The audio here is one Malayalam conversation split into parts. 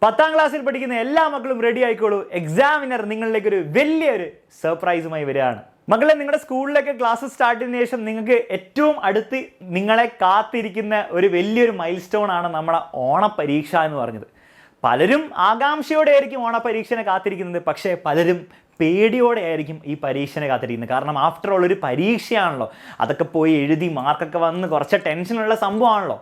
10ാം ക്ലാസ്സിൽ പഠിക്കുന്ന എല്ലാ മക്കളും റെഡി ആയിക്കോളൂ. എക്സാമിനർ നിങ്ങളിലേക്ക് ഒരു വലിയൊരു സർപ്രൈസുമായി വരികയാണ്. മക്കളെ, നിങ്ങളുടെ സ്കൂളിലൊക്കെ ക്ലാസ് സ്റ്റാർട്ട് ചെയ്തതിനു ശേഷം നിങ്ങൾക്ക് ഏറ്റവും അടുത്ത് നിങ്ങളെ കാത്തിരിക്കുന്ന ഒരു വലിയൊരു മൈൽ സ്റ്റോൺ ആണ് നമ്മുടെ ഓണപരീക്ഷ എന്ന് പറഞ്ഞത്. പലരും ആകാംക്ഷയോടെ ആയിരിക്കും ഓണപരീക്ഷനെ കാത്തിരിക്കുന്നത്, പക്ഷേ പലരും പേടിയോടെ ആയിരിക്കും ഈ പരീക്ഷനെ കാത്തിരിക്കുന്നത്. കാരണം ആഫ്റ്റർ ഓൾ ഒരു പരീക്ഷയാണല്ലോ, അതൊക്കെ പോയി എഴുതി മാർക്കൊക്കെ വന്ന് കുറച്ച് ടെൻഷനുള്ള സംഭവമാണല്ലോ.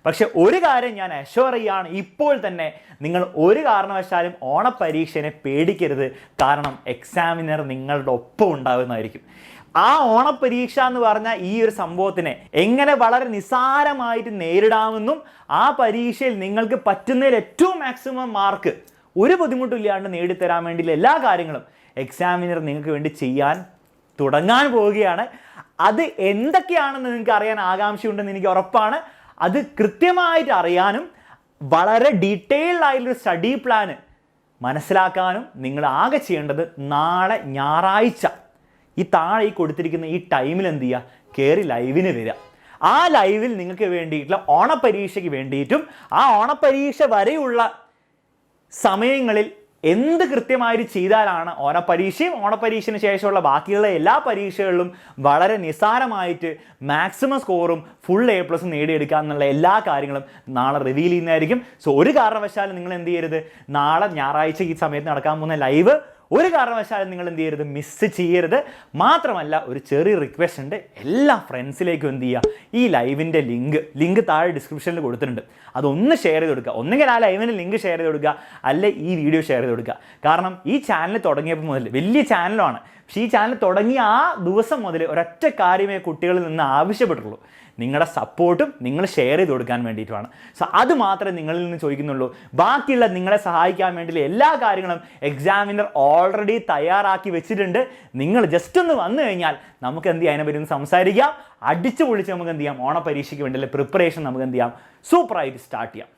പക്ഷെ ഒരു കാര്യം ഞാൻ അഷ്വർ ചെയ്യാണ്, ഇപ്പോൾ തന്നെ നിങ്ങൾ ഒരു കാരണവശാലും ഓണപരീക്ഷനെ പേടിക്കരുത്. കാരണം എക്സാമിനർ നിങ്ങളുടെ ഒപ്പം ഉണ്ടാകുന്നതായിരിക്കും. ആ ഓണപരീക്ഷ എന്ന് പറഞ്ഞാൽ ഈ ഒരു സംഭവത്തിനെ എങ്ങനെ വളരെ നിസ്സാരമായിട്ട് നേരിടാമെന്നും ആ പരീക്ഷയിൽ നിങ്ങൾക്ക് പറ്റുന്നതിൽ ഏറ്റവും മാക്സിമം മാർക്ക് ഒരു ബുദ്ധിമുട്ടില്ലാണ്ട് നേടിത്തരാൻ വേണ്ടിയുള്ള എല്ലാ കാര്യങ്ങളും എക്സാമിനർ നിങ്ങൾക്ക് വേണ്ടി ചെയ്യാൻ തുടങ്ങാൻ പോവുകയാണ്. അത് എന്തൊക്കെയാണെന്ന് നിങ്ങൾക്ക് അറിയാൻ ആകാംക്ഷയുണ്ടെന്ന് എനിക്ക് ഉറപ്പാണ്. അത് കൃത്യമായിട്ട് അറിയാനും വളരെ ഡീറ്റെയിൽഡ് ആയിട്ടുള്ളൊരു സ്റ്റഡി പ്ലാന് മനസ്സിലാക്കാനും നിങ്ങൾ ആകെ ചെയ്യേണ്ടത് നാളെ ഞായറാഴ്ച ഈ താഴെ കൊടുത്തിരിക്കുന്ന ഈ ടൈമിൽ എന്ത് ചെയ്യുക, കയറി ലൈവിന് വരിക. ആ ലൈവിൽ നിങ്ങൾക്ക് വേണ്ടിയിട്ടുള്ള ഓണപരീക്ഷയ്ക്ക് വേണ്ടിയിട്ടും ആ ഓണപരീക്ഷ വരെയുള്ള സമയങ്ങളിൽ എന്ത് കൃത്യമായിട്ട് ചെയ്താലാണ് ഓണപരീക്ഷയും ഓണപരീക്ഷയ്ക്ക് ശേഷമുള്ള ബാക്കിയുള്ള എല്ലാ പരീക്ഷകളിലും വളരെ നിസ്സാരമായിട്ട് മാക്സിമം സ്കോറും ഫുൾ A+ നേടിയെടുക്കുക എന്നുള്ള എല്ലാ കാര്യങ്ങളും നാളെ റിവീൽ ചെയ്യുന്നതായിരിക്കും. സോ ഒരു കാരണവശാലും നിങ്ങൾ എന്ത് ചെയ്യരുത്, നാളെ ഞായറാഴ്ച ഈ സമയത്ത് നടക്കാൻ പോകുന്ന ലൈവ് ഒരു കാരണവശാലും നിങ്ങൾ എന്ത് ചെയ്യരുത്, മിസ് ചെയ്യരുത്. മാത്രമല്ല ഒരു ചെറിയ റിക്വസ്റ്റ് ഉണ്ട്, എല്ലാ ഫ്രണ്ട്സിലേക്കും എന്ത് ചെയ്യുക, ഈ ലൈവിൻ്റെ ലിങ്ക് താഴെ ഡിസ്ക്രിപ്ഷനിൽ കൊടുത്തിട്ടുണ്ട്, അതൊന്ന് ഷെയർ ചെയ്ത് കൊടുക്കുക. ഒന്നുകിൽ ആ ലൈവിൻ്റെ ലിങ്ക് ഷെയർ ചെയ്ത് കൊടുക്കുക, അല്ലെ ഈ വീഡിയോ ഷെയർ ചെയ്ത് കൊടുക്കുക. കാരണം ഈ ചാനൽ തുടങ്ങിയപ്പോൾ മുതൽ വലിയ ചാനലാണ്, പക്ഷേ ഈ ചാനൽ തുടങ്ങിയ ആ ദിവസം മുതൽ ഒരൊറ്റ കാര്യമേ കുട്ടികളിൽ നിന്ന് ആവശ്യപ്പെട്ടുള്ളൂ, നിങ്ങളുടെ സപ്പോർട്ടും നിങ്ങൾ ഷെയർ ചെയ്ത് കൊടുക്കാൻ വേണ്ടിയിട്ടുമാണ്. സോ അത് മാത്രമേ നിങ്ങളിൽ നിന്ന് ചോദിക്കുന്നുള്ളൂ. ബാക്കിയുള്ള നിങ്ങളെ സഹായിക്കാൻ വേണ്ടിയുള്ള എല്ലാ കാര്യങ്ങളും എക്സാമിനർ ഓൾറെഡി തയ്യാറാക്കി വെച്ചിട്ടുണ്ട്. നിങ്ങൾ ജസ്റ്റ് ഒന്ന് വന്നു കഴിഞ്ഞാൽ നമുക്ക് എന്ത് ചെയ്യാൻ പറ്റും, സംസാരിക്കാം, അടിച്ചു പൊളിച്ച് നമുക്ക് എന്ത് ചെയ്യാം, ഓണപരീക്ഷയ്ക്ക് വേണ്ടിയുള്ള പ്രിപ്പറേഷൻ നമുക്ക് എന്ത് ചെയ്യാം, സൂപ്പറായിട്ട് സ്റ്റാർട്ട് ചെയ്യാം.